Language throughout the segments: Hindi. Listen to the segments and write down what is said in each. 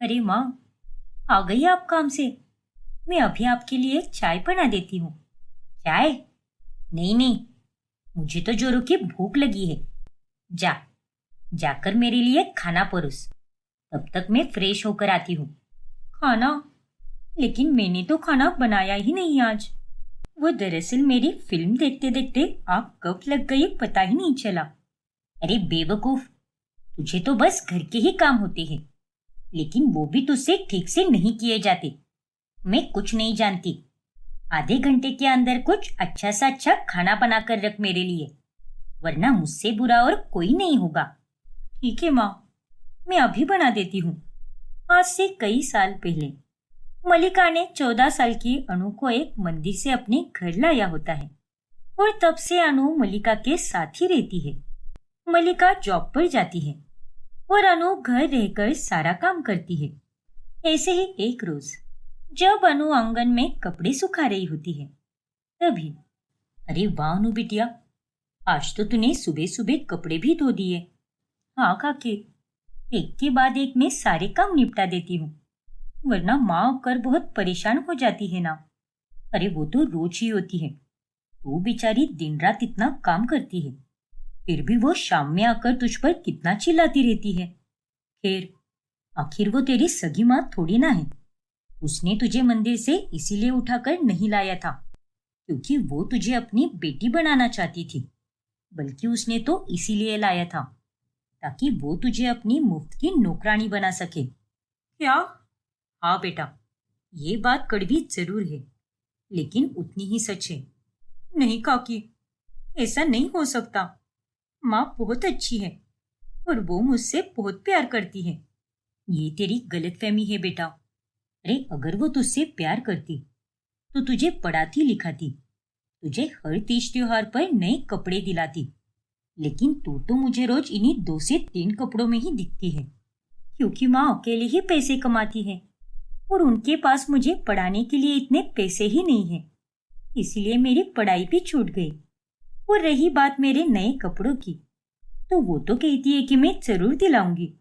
अरे माँ, आ गई आप काम से। मैं अभी आपके लिए चाय बना देती हूँ। चाय? नहीं नहीं, मुझे तो जोरों की भूख लगी है। जा, जाकर मेरे लिए खाना परोस। तब तक मैं फ्रेश होकर आती हूँ। खाना? लेकिन मैंने तो खाना बनाया ही नहीं आज। वो दरअसल मेरी फिल्म देखते देखते आग कब लग गई पता ही नहीं चला। अरे बेवकूफ, तुझे तो बस घर के ही काम होते हैं, लेकिन वो भी तुझसे ठीक से नहीं किए जाते। मैं कुछ नहीं जानती। आधे घंटे के अंदर कुछ अच्छा सा अच्छा खाना बनाकर रख मेरे लिए, वरना मुझसे बुरा और कोई नहीं होगा। ठीक है माँ, मैं अभी बना देती हूँ। आज से कई साल पहले मलिका ने 14 साल की अनु को एक मंदिर से अपने घर लाया होता है और तब से अनु मलिका के साथ ही रहती है। मलिका जॉब पर जाती है और अनु घर रहकर सारा काम करती है। ऐसे ही एक रोज जब अनु आंगन में कपड़े सुखा रही होती है, तभी अरे वाह अनु बिटिया, आज तो तूने सुबह सुबह कपड़े भी धो दिए। हाँ काके, एक के बाद एक मैं सारे काम निपटा देती हूँ, वरना माँ आकर बहुत परेशान हो जाती है ना। अरे वो तो रोज ही होती है। तू बेचारी दिन रात इतना काम करती है, फिर भी वो शाम में आकर तुझ पर कितना चिल्लाती रहती है। खैर, आखिर वो तेरी सगी माँ थोड़ी ना है। उसने तुझे मंदिर से इसीलिए उठाकर नहीं लाया था क्योंकि वो तुझे अपनी बेटी बनाना चाहती थी, बल्कि उसने तो इसीलिए लाया था ताकि वो तुझे अपनी मुफ्त की नौकरानी बना सके। क्या? हाँ बेटा, ये बात कड़वी जरूर है, लेकिन उतनी ही सच है। नहीं काकी, ऐसा नहीं हो सकता। माँ बहुत अच्छी है और वो मुझसे बहुत प्यार करती है। ये तेरी गलतफहमी है बेटा। अरे अगर वो तुझसे प्यार करती तो तुझे पढ़ाती लिखाती, तुझे हर तीज त्योहार पर नए कपड़े दिलाती, लेकिन तू तो मुझे रोज इन्हीं 2 से 3 कपड़ों में ही दिखती है क्योंकि माँ अकेले ही पैसे कमाती है और उनके पास मुझे पढ़ाने के लिए इतने पैसे ही नहीं है। इसलिए मेरी पढ़ाई भी छूट गई। और रही बात मेरे नए कपड़ों की, तो वो तो कहती है कि मैं जरूर दिलाऊंगी,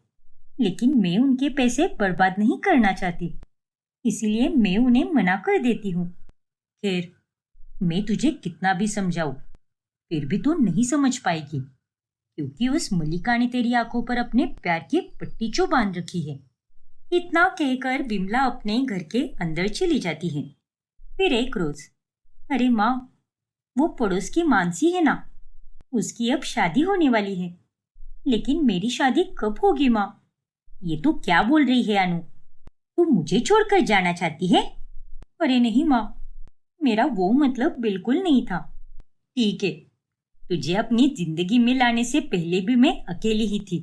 लेकिन मैं उनके पैसे बर्बाद नहीं करना चाहती, इसीलिए मैं उन्हें मना कर देती हूँ। खैर, मैं तुझे कितना भी समझाऊं, फिर भी तू नहीं समझ पाएगी क्योंकि उस मल्लिका ने तेरी आंखों पर अपने प्यार की पट्टी जो बांध रखी है। इतना कहकर विमला अपने घर के अंदर चली जाती है। फिर एक रोज, अरे माँ, वो पड़ोस की मानसी है ना, उसकी अब शादी होने वाली है। लेकिन मेरी शादी कब होगी माँ? ये तू क्या बोल रही है अनु? तू मुझे छोड़कर जाना चाहती है? अरे नहीं माँ, मेरा वो मतलब बिल्कुल नहीं था। ठीक है, तुझे अपनी जिंदगी में लाने से पहले भी मैं अकेली ही थी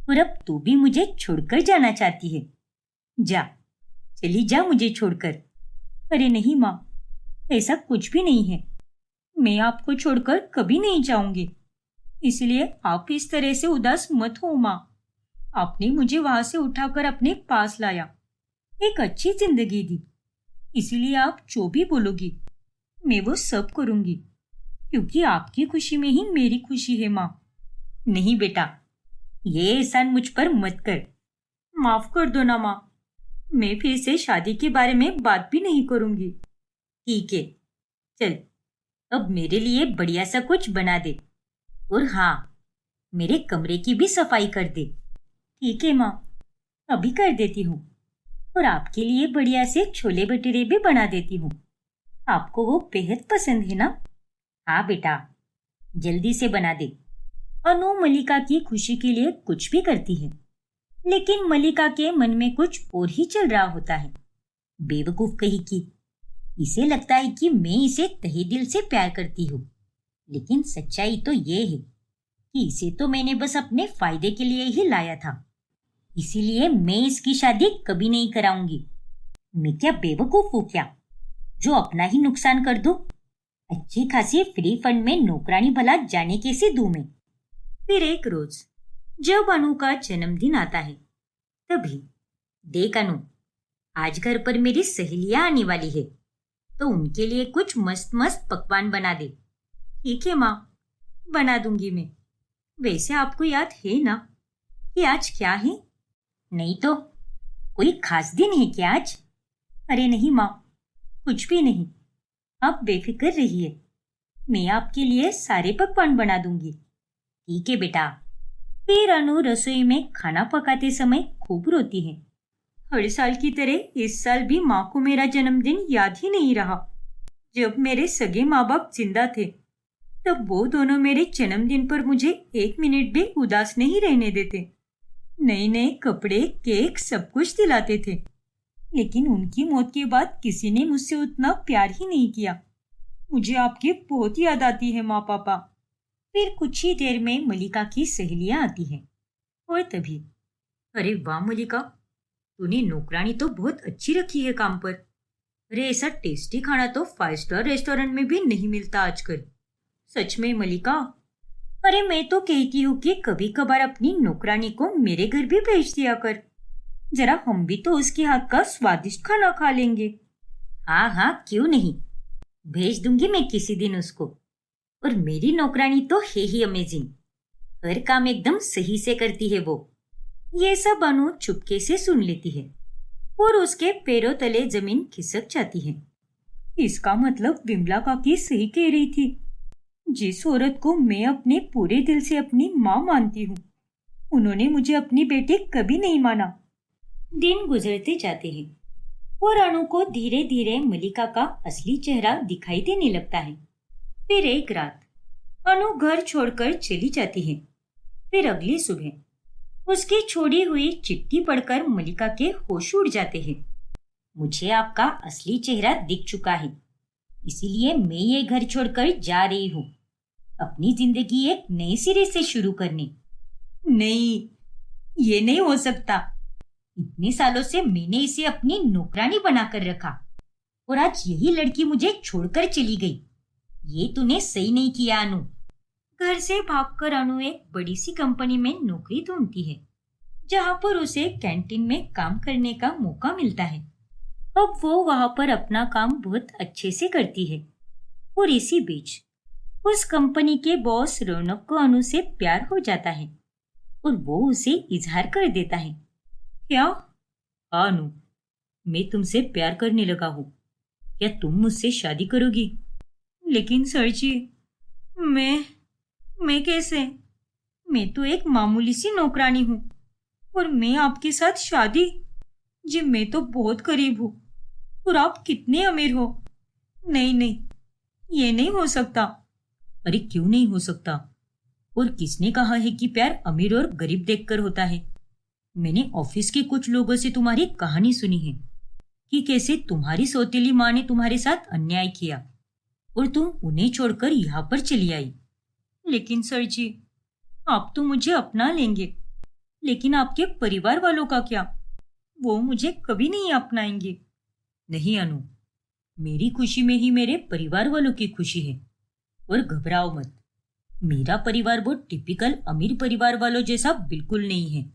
और अब तू भी मुझे छोड़कर जाना चाहती है। जा, चली जा मुझे छोड़कर। अरे नहीं माँ, ऐसा कुछ भी नहीं है। मैं आपको छोड़कर कभी नहीं जाऊंगी, इसलिए आप इस तरह से उदास मत हो माँ। आपने मुझे वहां से उठाकर अपने पास लाया, एक अच्छी जिंदगी दी, इसीलिए आप जो भी बोलोगी मैं वो सब करूंगी क्योंकि आपकी खुशी में ही मेरी खुशी है माँ। नहीं बेटा, ये एहसान मुझ पर मत कर। माफ कर दो ना माँ, मैं फिर से शादी के बारे में बात भी नहीं करूंगी। ठीक है, चल अब मेरे लिए बढ़िया सा कुछ बना दे, और हाँ, मेरे कमरे की भी सफाई कर दे। ठीक है माँ, अभी कर देती हूँ। और आपके लिए बढ़िया से छोले भटूरे भी बना देती हूँ, आपको वो बेहद पसंद है ना? हाँ बेटा, जल्दी से बना दे। अनु मलिका की खुशी के लिए कुछ भी करती है, लेकिन मलिका के मन में कुछ और ही चल रहा होता है। बेवकूफ कही की, इसे लगता है कि मैं इसे तहे दिल से प्यार करती हूँ, लेकिन सच्चाई तो ये है कि इसे तो मैंने बस अपने फायदे के लिए ही लाया था, इसीलिए मैं इसकी शादी कभी नहीं कराऊंगी। मैं क्या बेवकूफ हूँ क्या, जो अपना ही नुकसान कर दूं? अच्छी खासी फ्री फंड में नौकरानी भला जाने कैसे दूं मैं? फिर एक रोज जब अनु का जन्मदिन आता है, तभी देख अनु, आज घर पर मेरी सहेलियां आने वाली है, तो उनके लिए कुछ मस्त मस्त पकवान बना दे। ठीक है माँ, बना दूंगी मैं। वैसे आपको याद है ना कि आज क्या है? नहीं तो कोई खास दिन है क्या आज? अरे नहीं माँ, कुछ भी नहीं। आप बेफिक्र रहिए, मैं आपके लिए सारे पकवान बना दूंगी। ठीक है बेटा। फिर अनु रसोई में खाना पकाते समय खूब रोती है। हर साल की तरह इस साल भी माँ को मेरा जन्मदिन याद ही नहीं रहा। जब मेरे सगे माँ बाप जिंदा थे तब वो दोनों मेरे जन्मदिन पर मुझे एक मिनट भी उदास नहीं रहने देते। नए नए कपड़े, केक सब कुछ दिलाते थे। लेकिन उनकी मौत के बाद किसी ने मुझसे उतना प्यार ही नहीं किया। मुझे आपकी बहुत याद आती है माँ पापा। फिर कुछ ही देर में मलिका की सहेलियां आती हैं और तभी, अरे वाह मलिका, तूने नौकरानी तो बहुत अच्छी रखी है काम पर। अरे ऐसा टेस्टी खाना तो 5 स्टार रेस्टोरेंट में भी नहीं मिलता आजकल। सच में मलिका। अरे मैं तो कहती हूँ कि कभी कभार अपनी नौकरानी को मेरे घर भी भेज दिया कर। जरा हम भी तो उसके हाथ का स्वादिष्ट खाना खा लेंगे। हाँ हाँ, क्यों नहीं, भेज दूंगी मैं किसी दिन उसको। और मेरी नौकरानी तो है ही अमेजिंग, हर काम एकदम सही से करती है वो। ये सब अनु चुपके से सुन लेती है और उसके पैरों तले जमीन खिसक जाती है। इसका मतलब विमला काकी सही कह रही थी। जिस औरत को मैं अपने पूरे दिल से अपनी माँ मानती हूँ, उन्होंने मुझे अपनी बेटी कभी नहीं माना। दिन गुजरते जाते हैं और अनु को धीरे धीरे मलिका का असली चेहरा दिखाई देने लगता है। फिर एक रात अनु घर छोड़कर चली जाती है। फिर अगली सुबह उसकी छोड़ी हुई चिट्ठी पढ़कर मलिका के होश उड़ जाते हैं। मुझे आपका असली चेहरा दिख चुका है, इसीलिए मैं ये घर छोड़कर जा रही हूँ, अपनी जिंदगी एक नए सिरे से शुरू करने। नहीं, ये नहीं हो सकता। इतने सालों से मैंने इसे अपनी नौकरानी बनाकर रखा और आज यही लड़की मुझे छोड़कर चली गई। ये तूने सही नहीं किया अनु। घर से भागकर अनु एक बड़ी सी कंपनी में नौकरी ढूंढती है, जहां पर उसे कैंटीन में काम करने का मौका मिलता है। अब वो वहां पर अपना काम बहुत अच्छे से करती है और इसी बीच उस कंपनी के बॉस रौनक को अनु से प्यार हो जाता है और वो उसे इजहार कर देता है। क्या? हाँ अनु, मैं तुमसे प्यार करने लगा हूँ। क्या तुम मुझसे शादी करोगी? लेकिन सर जी, मैं कैसे? मैं तो एक मामूली सी नौकरानी हूँ और मैं आपके साथ शादी? जी मैं तो बहुत गरीब हूँ और आप कितने अमीर हो। नहीं नहीं, ये नहीं हो सकता। अरे क्यों नहीं हो सकता? और किसने कहा है कि प्यार अमीर और गरीब देखकर होता है? मैंने ऑफिस के कुछ लोगों से तुम्हारी कहानी सुनी है कि कैसे तुम्हारी सौतेली माँ ने तुम्हारे साथ अन्याय किया और तुम उन्हें छोड़कर यहाँ पर चली आई। लेकिन सर जी, आप तो मुझे अपना लेंगे, लेकिन आपके परिवार वालों का क्या? वो मुझे कभी नहीं अपनाएंगे। नहीं अनु, मेरी खुशी में ही मेरे परिवार वालों की खुशी है। और घबराओ मत, मेरा परिवार वो टिपिकल अमीर परिवार वालों जैसा बिल्कुल नहीं है।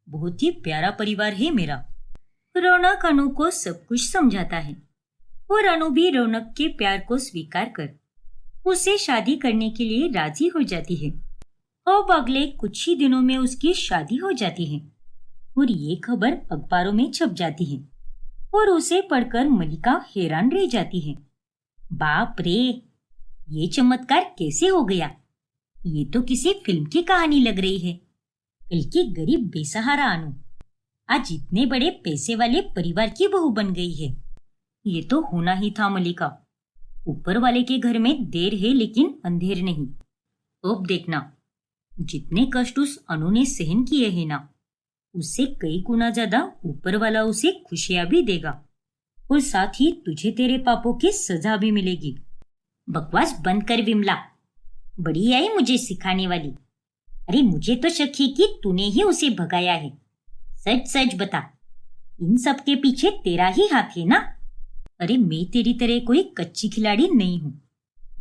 बहुत ही प्यारा परिवार है मेरा। रौनक अनु को सब कुछ समझाता है और अनु भी रौनक के प्यार को स्वीकार कर उससे शादी करने के लिए राजी हो जाती है। अब अगले कुछ ही दिनों में उसकी शादी हो जाती है और ये खबर अखबारों में छप जाती है और उसे पढ़कर मलिका हैरान रह जाती है। बाप रे, ये चमत्कार कैसे हो गया? ये तो किसी फिल्म की कहानी लग रही है। कल की गरीब बेसहारा अनु आज इतने बड़े पैसे वाले परिवार की बहू बन गई है। ये तो होना ही था मलिका। ऊपर वाले के घर में देर है लेकिन अंधेर नहीं। अब देखना, जितने कष्ट उस अनु ने सहन किए हैं ना, उससे कई गुना ज्यादा ऊपर वाला उसे खुशियां भी देगा और साथ ही तुझे तेरे पापों की सजा भी मिलेगी। बकवास बंद कर विमला, बड़ी आई मुझे सिखाने वाली। अरे मुझे तो शक है कि तूने ही उसे भगाया है। सच सच बता, इन सब के पीछे तेरा ही हाथ है ना? अरे मैं तेरी तरह कोई कच्ची खिलाड़ी नहीं हूँ।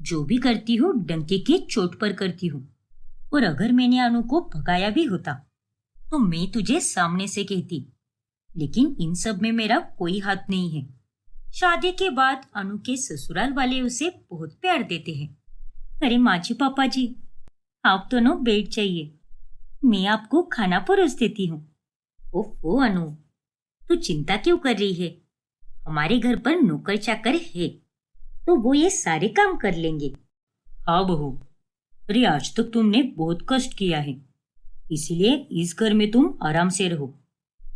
जो भी करती हूँ डंके के चोट पर करती हूँ। और अगर मैंने अनु को भगाया भी होता तो मैं तुझे सामने से कहती, लेकिन इन सब में मेरा कोई हाथ नहीं है। शादी के बाद अनु के ससुराल वाले उसे बहुत प्यार देते हैं। अरे माँ जी, पापा जी, आप दोनों बैठ जाइए, मैं आपको खाना परोस देती हूँ। ओहो अनु, तू चिंता क्यों कर रही है? हमारे घर पर नौकर चाकर है, तो वो ये सारे काम कर लेंगे। हाँ बहू, अरे आज तक तुमने बहुत कष्ट किया है, इसलिए इस घर में तुम आराम से रहो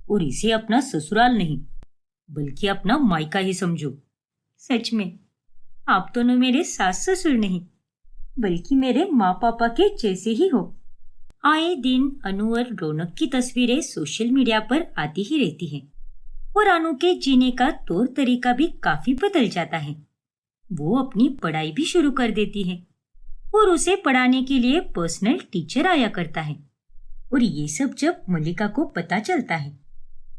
और इसे अपना ससुराल नहीं बल्कि अपना मायका ही समझो। सच में आप दोनों मेरे सास ससुर नहीं बल्कि मेरे माँ पापा के जैसे ही हो। आए दिन अनु और रौनक की तस्वीरें सोशल मीडिया पर आती ही रहती हैं और अनु के जीने का तौर तरीका भी काफी बदल जाता है। वो अपनी पढ़ाई भी शुरू कर देती है और उसे पढ़ाने के लिए पर्सनल टीचर आया करता है। और ये सब जब मल्लिका को पता चलता है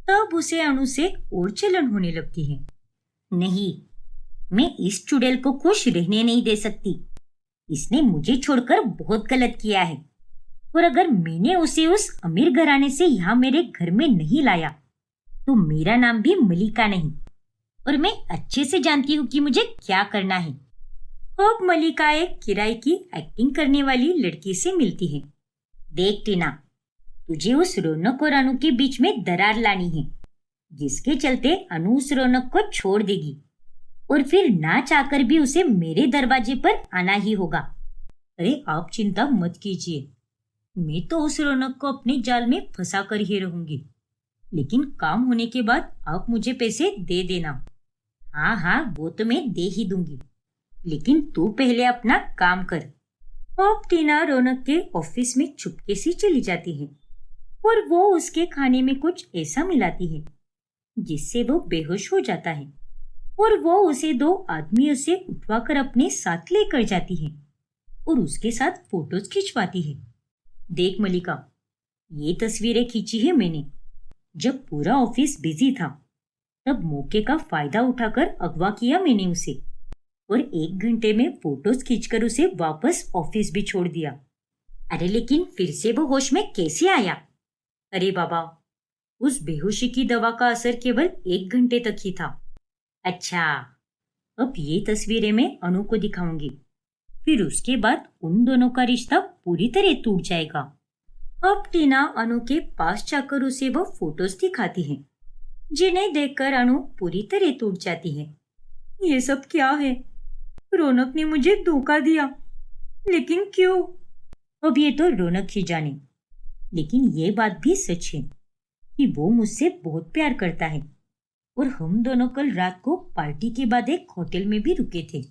तब उसे अनु से और जलन होने लगती है। नहीं, मैं इस चुड़ैल को खुश रहने नहीं दे सकती। इसने मुझे छोड़कर बहुत गलत किया है और अगर मैंने उसे उस अमीर घराने से यहाँ मेरे घर में नहीं लाया तो मेरा नाम भी मल्लिका नहीं और मैं अच्छे से जानती हूँ कि मुझे क्या करना है। अब मल्लिका एक किराए की एक्टिंग करने वाली लड़की से मिलती है। देख टीना, तुझे उस रौनक और अनु के बीच में दरार लानी है, जिसके चलते अनु उस रौनक को छोड़ देगी और फिर ना चाहकर भी उसे मेरे दरवाजे पर आना ही होगा। अरे आप चिंता मत कीजिए, मैं तो उस रौनक को अपने जाल में फंसा कर ही रहूंगी, लेकिन काम होने के बाद आप मुझे पैसे दे देना। हाँ हाँ, वो तो मैं दे ही दूंगी, लेकिन तू पहले अपना काम कर। अब टीना रौनक के ऑफिस में चुपके से चली जाती है और वो उसके खाने में कुछ ऐसा मिलाती है जिससे वो बेहोश हो जाता है और वो उसे दो आदमियों से उठवाकर अपने साथ लेकर जाती है और उसके साथ फोटोज खिंचवाती है। देख मल्लिका, ये तस्वीरें खींची है मैंने जब पूरा ऑफिस बिजी था, तब मौके का फायदा उठाकर अगवा किया मैंने उसे और 1 घंटे में फोटोज खींचकर उसे वापस ऑफिस भी छोड़ दिया। अरे लेकिन फिर से वो होश में कैसे आया? अरे बाबा, उस बेहोशी की दवा का असर केवल 1 घंटे तक ही था। अच्छा, अब ये तस्वीरें मैं अनु को दिखाऊंगी, फिर उसके बाद उन दोनों का रिश्ता पूरी तरह टूट जाएगा। अब टीना अनु के पास जाकर उसे वो फोटोज दिखाती है, जिन्हें देखकर अनु पूरी तरह टूट जाती है। ये सब क्या है? रौनक ने मुझे धोखा दिया, लेकिन क्यों? अब ये तो रौनक ही जाने, लेकिन ये बात भी सच है कि वो मुझसे बहुत प्यार करता है और हम दोनों कल रात को पार्टी के बाद एक होटल में भी रुके थे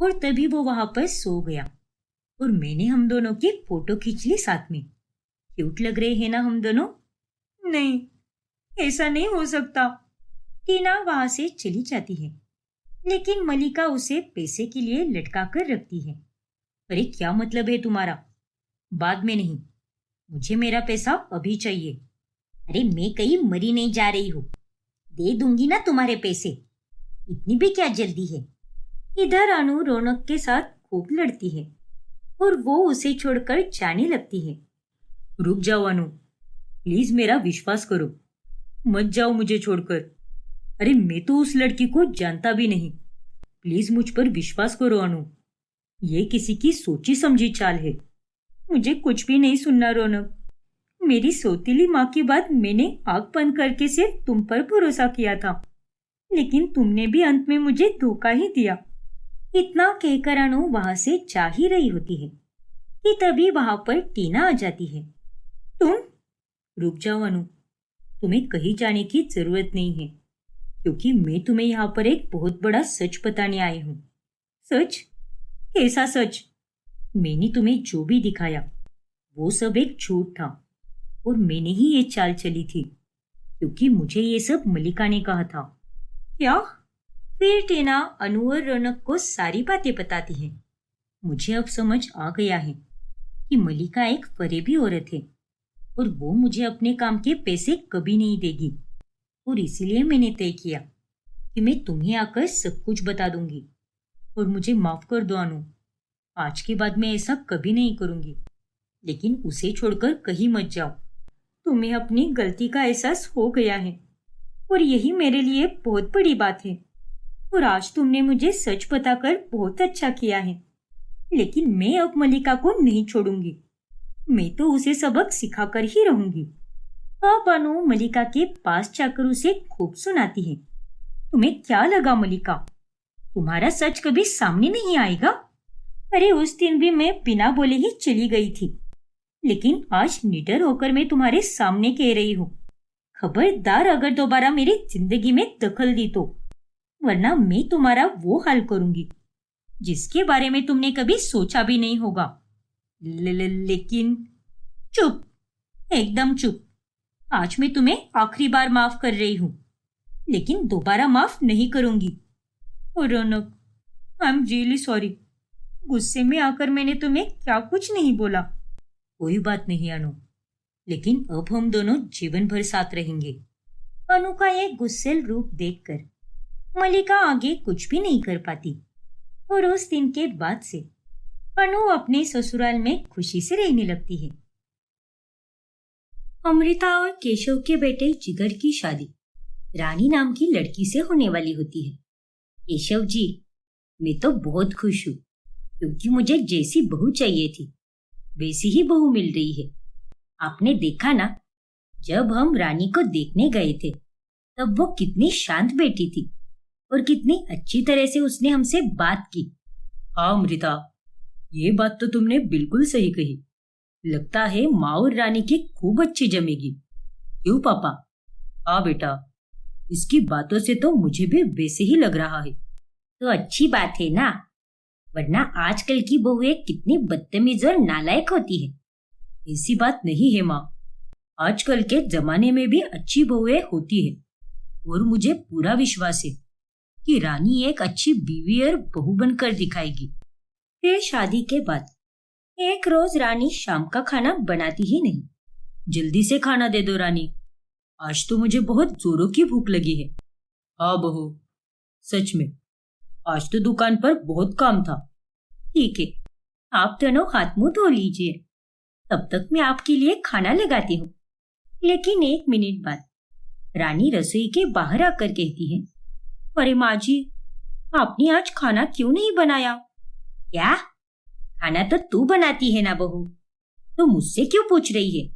और तभी वो वहां पर सो गया और मैंने हम दोनों की फोटो खींच ली साथ में। क्यूट लग रहे हैं ना हम दोनों? नहीं, ऐसा नहीं हो सकता। टीना वहां से चली जाती है, लेकिन मल्लिका उसे पैसे के लिए लटका कर रखती है। अरे क्या मतलब है तुम्हारा? बाद में नहीं, मुझे मेरा पैसा अभी चाहिए। अरे मैं कहीं मरी नहीं जा रही हूँ, दे दूंगी ना तुम्हारे पैसे, इतनी भी क्या जल्दी है? इधर अनु रौनक के साथ खूब लड़ती है और वो उसे छोड़कर जाने लगती है। रुक जाओ अनु, प्लीज मेरा विश्वास करो, मत जाओ मुझे छोड़कर। अरे मैं तो उस लड़की को जानता भी नहीं, प्लीज मुझ पर विश्वास करो अनु, ये किसी की सोची समझी चाल है। मुझे कुछ भी नहीं सुनना रौनक, मेरी सौतीली माँ की बात मैंने आंख बंद करके सिर्फ तुम पर भरोसा किया था, लेकिन तुमने भी अंत में मुझे धोखा ही दिया। इतना कहकर अनु वहां से जा ही रही होती है कि तभी वहां पर टीना आ जाती है। तुम रुक जाओ अनु, तुम्हें कहीं जाने की जरूरत नहीं है, क्योंकि मैं तुम्हें यहाँ पर एक बहुत बड़ा सच बताने आई हूँ। सच? कैसा सच? मैंने तुम्हें जो भी दिखाया वो सब एक झूठ था और मैंने ही ये चाल चली थी, क्योंकि मुझे ये सब मल्लिका ने कहा था। क्या? फिर टीना अनु और रौनक को सारी बातें बताती है। मुझे अब समझ आ गया है कि मल्लिका एक फरेबी औरत है और वो मुझे अपने काम के पैसे कभी नहीं देगी, और इसीलिए मैंने तय किया कि मैं तुम्हें आकर सब कुछ बता दूंगी। और मुझे माफ कर दो अनु, आज के बाद मैं ऐसा कभी नहीं करूंगी, लेकिन उसे छोड़कर कहीं मत जाओ। तुम्हें अपनी गलती का एहसास हो गया है और यही मेरे लिए बहुत बड़ी बात है, और आज तुमने मुझे सच बताकर बहुत अच्छा किया है, लेकिन मैं अब मल्लिका को नहीं छोड़ूंगी। मैं तो उसे सबक सिखाकर ही रहूंगी। अब अनु मलिका के पास जाकर उसे खूब सुनाती है। तुम्हें क्या लगा मलिका, तुम्हारा सच कभी सामने नहीं आएगा? अरे उस दिन भी मैं बिना बोले ही चली गई थी, लेकिन आज निडर होकर मैं तुम्हारे सामने कह रही हूँ, खबरदार अगर दोबारा मेरी जिंदगी में दखल दी तो, वरना मैं तुम्हारा वो हाल करूंगी जिसके बारे में तुमने कभी सोचा भी नहीं होगा। लेकिन चुप, एकदम चुप। आज मैं तुम्हें आखिरी बार माफ कर रही हूँ, लेकिन दोबारा माफ नहीं करूंगी। रौनक, आई एम रियली सॉरी। गुस्से में आकर मैंने तुम्हें क्या कुछ नहीं बोला। कोई बात नहीं अनु, लेकिन अब हम दोनों जीवन भर साथ रहेंगे। अनु का ये गुस्सेल रूप देखकर मलिका आगे कुछ भी नहीं कर पाती और उस दिन के बाद से अनु अपने ससुराल में खुशी से रहने लगती है। अमृता और केशव के बेटे जिगर की शादी रानी नाम की लड़की से होने वाली होती है। केशव जी, मैं तो बहुत खुश हूँ, क्योंकि मुझे जैसी बहू चाहिए थी वैसी ही बहू मिल रही है। आपने देखा ना, जब हम रानी को देखने गए थे तब वो कितनी शांत बैठी थी और कितनी अच्छी तरह से उसने हमसे बात की। हाँ अमृता, ये बात तो तुमने बिल्कुल सही कही। लगता है माँ और रानी की खूब अच्छी जमेगी। क्यों पापा? हाँ बेटा, इसकी बातों से तो मुझे भी वैसे ही लग रहा है। तो अच्छी बात है ना, वरना आजकल की बहुएं कितनी बदतमीज और नालायक होती है। ऐसी बात नहीं है माँ, आजकल के जमाने में भी अच्छी बहुएं होती है और मुझे पूरा विश्वास है कि रानी एक अच्छी बीवी और बहू बनकर दिखाएगी। फिर शादी के बाद एक रोज रानी शाम का खाना बनाती ही नहीं। जल्दी से खाना दे दो रानी, आज तो मुझे बहुत जोरों की भूख लगी है। हाँ बहू, सच में आज तो दुकान पर बहुत काम था। ठीक है, आप दोनों हाथ मुंह धो लीजिए, तब तक मैं आपके लिए खाना लगाती हूँ। लेकिन 1 मिनट बाद रानी रसोई के बाहर आकर कहती है, अरे माँ जी, आपने आज खाना क्यों नहीं बनाया? क्या? खाना तो तू बनाती है ना बहू, तो मुझसे क्यों पूछ रही है?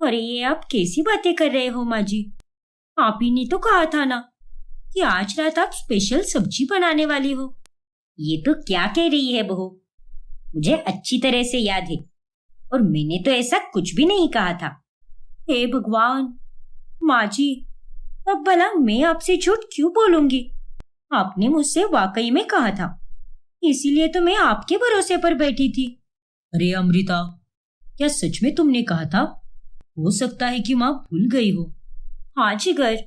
अरे ये आप कैसी बातें कर रहे हो माँ जी? आप ही ने तो कहा था ना कि आज रात आप स्पेशल सब्जी बनाने वाली हो। ये तो क्या कह रही है बहू? मुझे अच्छी तरह से याद है और मैंने तो ऐसा कुछ भी नहीं कहा था। हे भगवान, माँ जी, अब भला मैं आपसे झूठ क्यों बोलूंगी? आपने मुझसे वाकई में कहा था, इसीलिए तो मैं आपके भरोसे पर बैठी थी। अरे अमृता, क्या सच में तुमने कहा था? हो सकता है कि माँ भूल गई हो। हाँ जिगर,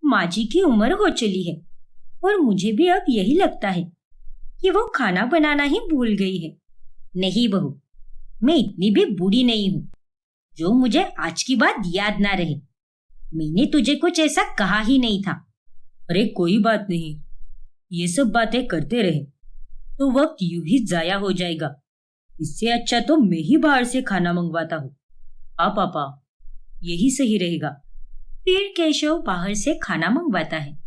माँ जी की उम्र हो चली है और मुझे भी अब यही लगता है कि वो खाना बनाना ही भूल गई है। नहीं बहू, मैं इतनी भी बूढ़ी नहीं हूँ जो मुझे आज की बात याद ना रहे। मैंने तुझे कुछ ऐसा कहा ही नहीं था। अरे कोई बात नहीं, ये सब बातें करते रहे तो वक्त यूं ही जाया हो जाएगा। इससे अच्छा तो मैं ही बाहर से खाना मंगवाता हूँ। हाँ पापा, यही सही रहेगा। फिर केशव बाहर से खाना मंगवाता है,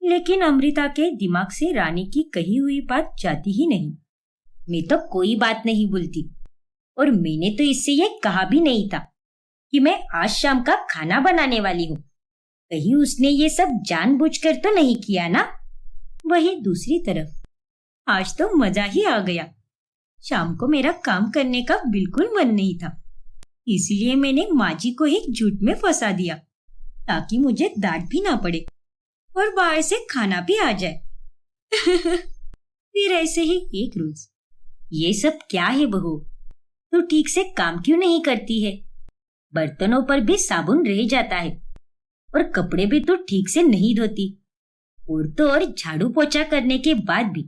लेकिन अमृता के दिमाग से रानी की कही हुई बात जाती ही नहीं। मैं तो कोई बात नहीं भूलती और मैंने तो इससे ये कहा भी नहीं था कि मैं आज शाम का खाना बनाने वाली हूँ। कहीं उसने ये सब जानबूझकर तो नहीं किया ना? वही दूसरी तरफ आज तो मजा ही आ गया। शाम को मेरा काम करने का बिल्कुल मन नहीं था, इसलिए मैंने माँ जी को ही झूठ में फंसा दिया ताकि मुझे डांट भी ना पड़े और बाहर से खाना भी आ जाए। फिर ऐसे ही एक रोज, ये सब क्या है बहू, तू ठीक से काम क्यों नहीं करती है? बर्तनों पर भी साबुन रह जाता है और कपड़े भी तू ठीक से नहीं धोती, और तो और झाड़ू पोछा करने के बाद भी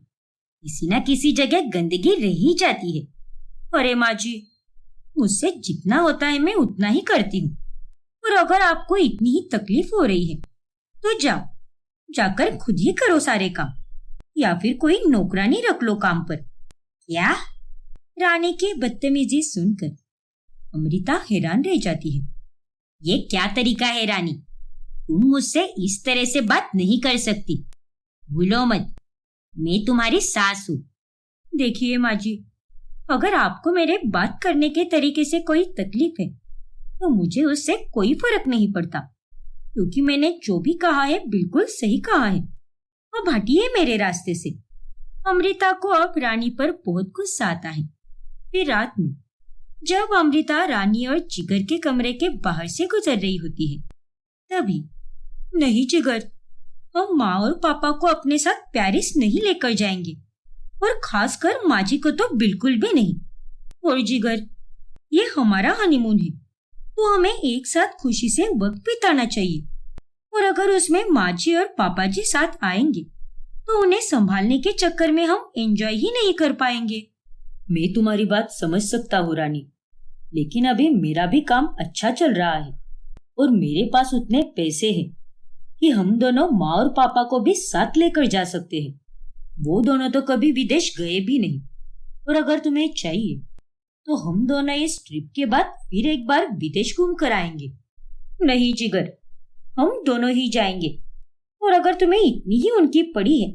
किसी ना किसी जगह गंदगी रह ही जाती है। अरे माँ जी, मुझसे जितना होता है मैं उतना ही करती हूँ, और अगर आपको इतनी ही तकलीफ हो रही है तो जाकर खुद ही करो सारे काम, या फिर कोई नौकरानी रख लो काम पर। क्या? रानी की बदतमीजी सुनकर अमृता हैरान रह जाती है। ये क्या तरीका है रानी? तुम मुझसे इस तरह से बात नहीं कर सकती। भूलो मत, मैं तुम्हारी सास हूँ। देखिए माँ जी, अगर आपको मेरे बात करने के तरीके से कोई तकलीफ है तो मुझे उससे कोई फर्क नहीं पड़ता, क्योंकि मैंने जो भी कहा है बिल्कुल सही कहा है। अब हटिए मेरे रास्ते से। अमृता को अब रानी पर बहुत गुस्सा आता है। फिर रात में जब अमृता रानी और जिगर के कमरे के बाहर से गुजर रही होती है, तभी, नहीं जिगर, हम माँ और पापा को अपने साथ पेरिस नहीं लेकर जाएंगे, और खासकर माँ जी को तो बिल्कुल भी नहीं। और जिगर, ये हमारा हनीमून है, तो हमें एक साथ खुशी से वक्त बिताना चाहिए। और अगर उसमें माँ जी और पापा जी साथ आएंगे तो उन्हें संभालने के चक्कर में हम एंजॉय ही नहीं कर पाएंगे। मैं तुम्हारी बात समझ सकता हूँ रानी, लेकिन अभी मेरा भी काम अच्छा चल रहा है और मेरे पास उतने पैसे हैं कि हम दोनों माँ और पापा को भी साथ लेकर जा सकते हैं। वो दोनों तो कभी विदेश गए भी नहीं, और अगर तुम्हें चाहिए तो हम दोनों इस ट्रिप के बाद फिर एक बार विदेश घूम कर आएंगे। नहीं जिगर, हम दोनों ही जाएंगे, और अगर तुम्हें इतनी ही उनकी पड़ी है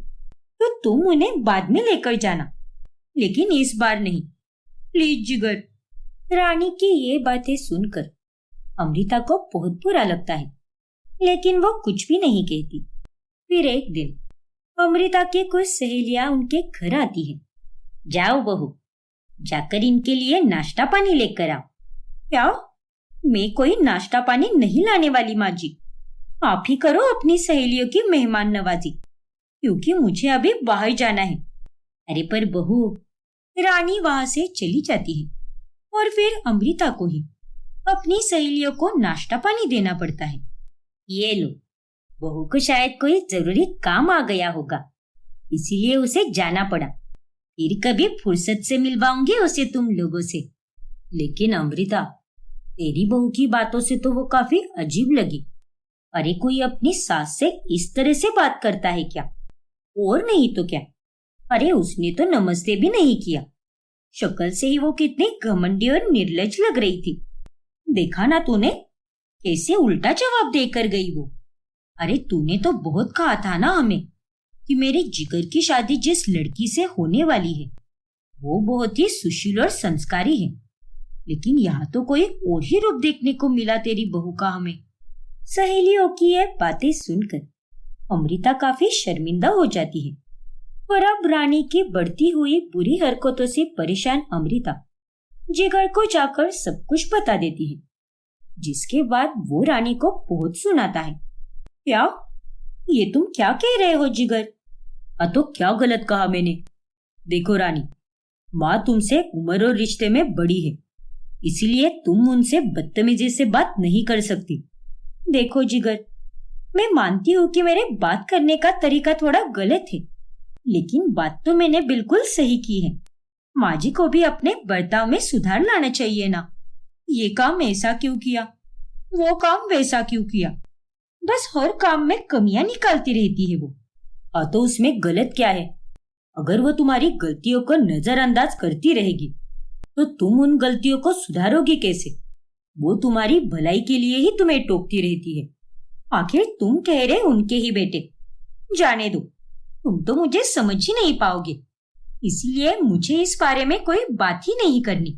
तो तुम उन्हें बाद में लेकर जाना, लेकिन इस बार नहीं, प्लीज जिगर। रानी की ये बातें सुनकर अमृता को बहुत बुरा लगता है, लेकिन वो कुछ भी नहीं कहती। फिर एक दिन अमृता की कुछ सहेलियां उनके घर आती हैं। जाओ बहू, जाकर इनके लिए नाश्ता पानी लेकर आओ। क्या? मैं कोई नाश्ता पानी नहीं लाने वाली माँ जी, आप ही करो अपनी सहेलियों की मेहमान नवाजी, क्योंकि मुझे अभी बाहर जाना है। अरे पर बहू, रानी वहां से चली जाती है और फिर अमृता को ही अपनी सहेलियों को नाश्ता पानी देना पड़ता है। ये लो, बहू को शायद कोई जरूरी काम आ गया होगा, इसीलिए उसे जाना पड़ा। फिर कभी फुर्सत से मिलवाऊंगी उसे तुम लोगों से। लेकिन अमृता, तेरी बहू की बातों से तो वो काफी अजीब लगी। अरे कोई अपनी सास से इस तरह से बात करता है क्या? और नहीं तो क्या। अरे उसने तो नमस्ते भी नहीं किया। शक्ल से ही वो कितनी घमंडी और निर्लज लग रही थी। देखा ना तूने, कैसे उल्टा जवाब देकर गई वो। अरे तूने तो बहुत कहा था ना हमें कि मेरे जिगर की शादी जिस लड़की से होने वाली है वो बहुत ही सुशील और संस्कारी है, लेकिन यहाँ तो कोई और ही रूप देखने को मिला तेरी बहू का हमें। सहेलियों की ये बातें सुनकर अमृता काफी शर्मिंदा हो जाती है, और अब रानी की बढ़ती हुई बुरी हरकतों से परेशान अमृता जिगर को जाकर सब कुछ बता देती है, जिसके बाद वो रानी को बहुत सुनाता है। क्या? ये तुम क्या कह रहे हो जिगर? तो क्या गलत कहा मैंने? देखो रानी, माँ तुमसे उम्र और रिश्ते में बड़ी है, इसीलिए तुम उनसे बदतमीजी से बात नहीं कर सकती। देखो जिगर, मैं मानती हूँ कि मेरे बात करने का तरीका थोड़ा गलत है, लेकिन बात तो मैंने बिल्कुल सही की है। माँ जी को भी अपने बर्ताव में सुधार लाना चाहिए ना। ये काम ऐसा क्यों किया, वो काम वैसा क्यों किया, बस हर काम में कमियां निकालती रहती है वो। तो उसमें गलत क्या है? अगर वो तुम्हारी गलतियों को नजरअंदाज करती रहेगी तो तुम उन गलतियों को सुधारोगी कैसे? वो तुम्हारी भलाई के लिए ही तुम्हें टोकती रहती है। आखिर तुम ठहरे उनके ही बेटे। जाने दो, तुम तो मुझे समझ ही नहीं पाओगे, इसलिए मुझे इस बारे में कोई बात ही नहीं करनी।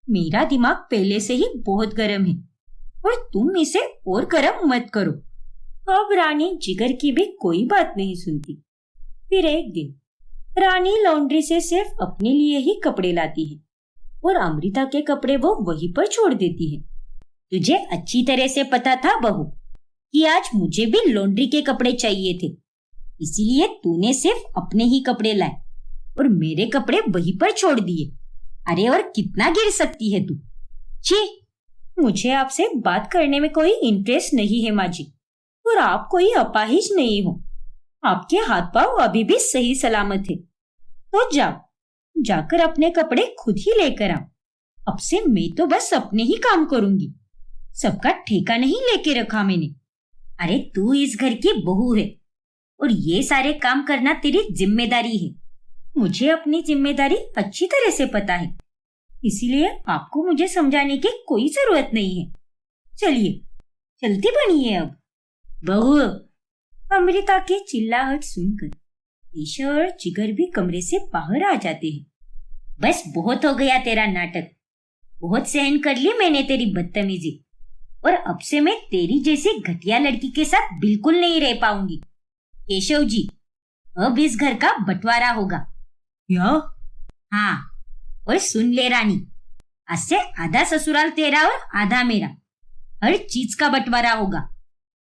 मेरा दिमाग पहले से ही बहुत गर्म है, और तुम इसे और गर्म मत करो। अब रानी जिगर की भी कोई बात नहीं सुनती। फिर एक दिन रानी लॉन्ड्री से सिर्फ अपने लिए ही कपड़े लाती है, और अमृता के कपड़े वो वहीं पर छोड़ देती है। तुझे अच्छी तरह से पता था बहू कि आज मुझे भी लॉन्ड्री के कपड़े चाहिए थे, इसीलिए तूने सिर्फ अपने ही कपड़े लाए और मेरे कपड़े वहीं पर छोड़ दिए। अरे और कितना गिर सकती है तू। छी, मुझे आपसे बात करने में कोई इंटरेस्ट नहीं है माँ जी, और आप कोई अपाहिज नहीं हो। आपके हाथ पांव अभी भी सही सलामत है, तो जाओ, जाकर अपने कपड़े खुद ही लेकर आओ। अब से मैं तो बस अपने ही काम करूंगी, सबका ठेका नहीं लेके रखा मैंने। अरे तू इस घर की बहू है और ये सारे काम करना तेरी जिम्मेदारी है। मुझे अपनी जिम्मेदारी अच्छी तरह से पता है, इसीलिए आपको मुझे समझाने की कोई जरूरत नहीं है। चलिए चलती बनिए अब। बहू, अमृता की चिल्लाहट सुनकर ईशा और जिगर भी कमरे से बाहर आ जाते हैं। बस बहुत हो गया तेरा नाटक, बहुत सहन कर ली मैंने तेरी बदतमीजी। और अब से मैं तेरी जैसी घटिया लड़की के साथ बिल्कुल नहीं रह पाऊंगी। केशव जी, अब इस घर का बंटवारा होगा। क्या? हाँ, और सुन ले रानी, आज से आधा ससुराल तेरा और आधा मेरा। हर चीज का बंटवारा होगा,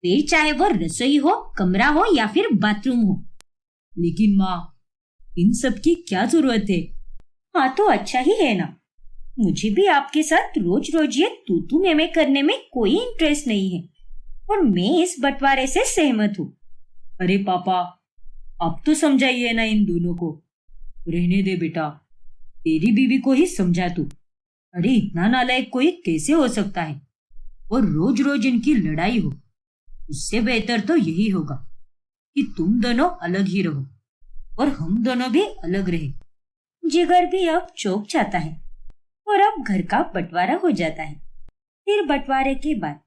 फिर चाहे वो रसोई हो, कमरा हो या फिर बाथरूम हो। लेकिन माँ, इन सब की क्या जरूरत है? हाँ तो अच्छा ही है ना। मुझे भी आपके साथ रोज रोज ये तू मैं करने में कोई इंटरेस्ट नहीं है और मैं इस बंटवारे से सहमत हूँ। अरे पापा, अब तो समझाइए ना इन दोनों को। रहने दे बेटा, तेरी बीवी को ही समझा तू। अरे इतना नालायक कोई कैसे हो सकता है? और रोज रोज इनकी लड़ाई हो। उससे बेहतर तो यही होगा कि तुम दोनों अलग ही रहो और हम दोनों भी अलग रहे। जिगर भी अब चौंक जाता है और अब घर का बंटवारा हो जाता है। फिर बंटवारे के बाद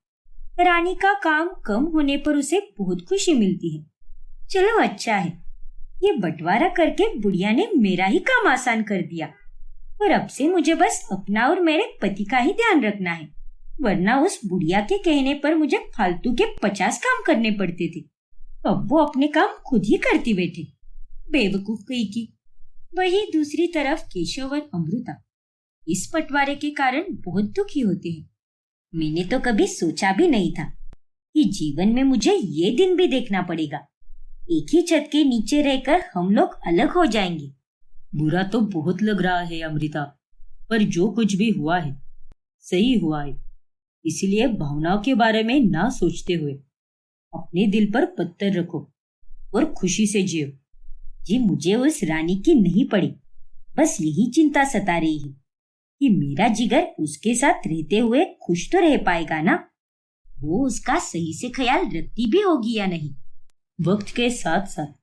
रानी का काम कम होने पर उसे बहुत खुशी मिलती है। चलो अच्छा है, ये बंटवारा करके बुढ़िया ने मेरा ही काम आसान कर दिया और अब से मुझे बस अपना और मेरे पति का ही ध्यान रखना है, वरना उस बुढ़िया के कहने पर मुझे फालतू के 50 काम करने पड़ते थे। अब वो अपने काम खुद ही करती बैठे, बेवकूफ कहीं की। वही दूसरी तरफ केशव और अमृता इस बंटवारे के कारण बहुत दुखी होते हैं। मैंने तो कभी सोचा भी नहीं था कि जीवन में मुझे ये दिन भी देखना पड़ेगा। एक ही छत के नीचे रहकर हम लोग अलग हो जाएंगे। बुरा तो बहुत लग रहा है अमृता, पर जो कुछ भी हुआ है सही हुआ है। इसलिए भावनाओं के बारे में ना सोचते हुए अपने दिल पर पत्थर रखो और खुशी से जियो। जी मुझे उस रानी की नहीं पड़ी, बस यही चिंता सता रही है कि मेरा जिगर उसके साथ रहते हुए खुश तो रह पाएगा ना? वो उसका सही से ख्याल रखती भी होगी या नहीं? वक्त के साथ साथ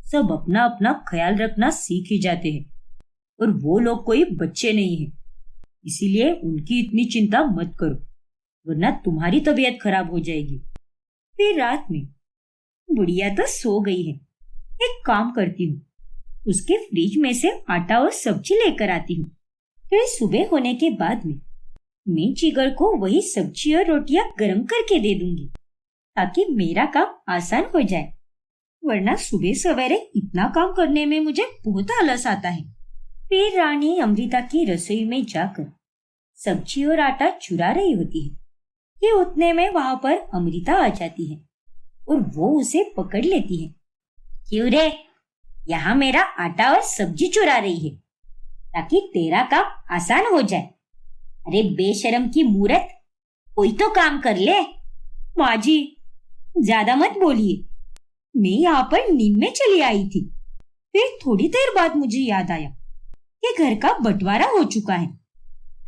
सब अपना अपना ख्याल रखना सीख ही जाते हैं और वो लोग कोई बच्चे नहीं हैं। इसीलिए उनकी इतनी चिंता मत करो, वरना तुम्हारी तबीयत खराब हो जाएगी। फिर रात में बुढ़िया तो सो गई है। एक काम करती हूँ, उसके फ्रिज में से आटा और सब्जी लेकर आती हूँ। फिर सुबह होने के बाद में मैं जिगर को वही सब्जी और रोटियां गरम करके दे दूंगी ताकि मेरा काम आसान हो जाए, वरना सुबह सवेरे इतना काम करने में मुझे बहुत आलस आता है। फिर रानी अमृता की रसोई में जाकर सब्जी और आटा चुरा रही होती है कि उतने में वहां पर अमृता आ जाती है और वो उसे पकड़ लेती है। क्यों रे, यहाँ मेरा आटा और सब्जी चुरा रही है ताकि तेरा काम आसान हो जाए? अरे बेशरम की मूरत, कोई तो काम कर ले। माँ जी, ज्यादा मत बोलिए। मैं यहाँ पर नींद में चली आई थी, फिर थोड़ी देर बाद मुझे याद आया कि घर का बंटवारा हो चुका है।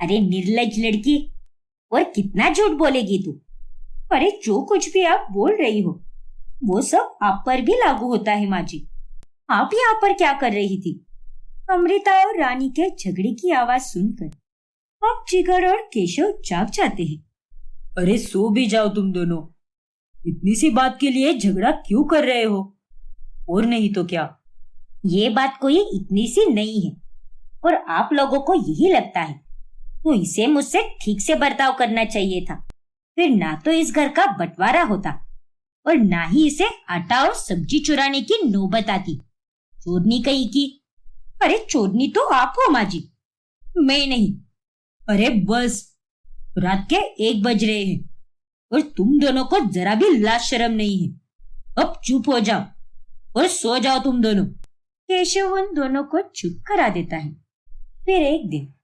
अरे निर्लज लड़की, और कितना झूठ बोलेगी तू? अरे जो कुछ भी आप बोल रही हो वो सब आप पर भी लागू होता है। माँ जी, आप यहाँ पर क्या कर रही थी? अमृता और रानी के झगड़े की आवाज सुनकर अब जिगर और केशव जाग जाते हैं। अरे सो भी जाओ तुम दोनों, इतनी सी बात के लिए झगड़ा क्यों कर रहे हो? और नहीं तो क्या? ये बात कोई इतनी सी नहीं है और आप लोगों को यही लगता है तो इसे मुझसे ठीक से बर्ताव करना चाहिए था। फिर ना तो इस घर का बंटवारा होता और ना ही इसे आटा और सब्जी चुराने की नौबत आती। चोरनी कहीं की। अरे चोरनी तो आप हो माँ जी, मैं नहीं। अरे बस, रात के 1 बज रहे हैं और तुम दोनों को जरा भी लाज शर्म नहीं है। अब चुप हो जाओ और सो जाओ तुम दोनों। केशव उन दोनों को चुप करा देता है। फिर एक दिन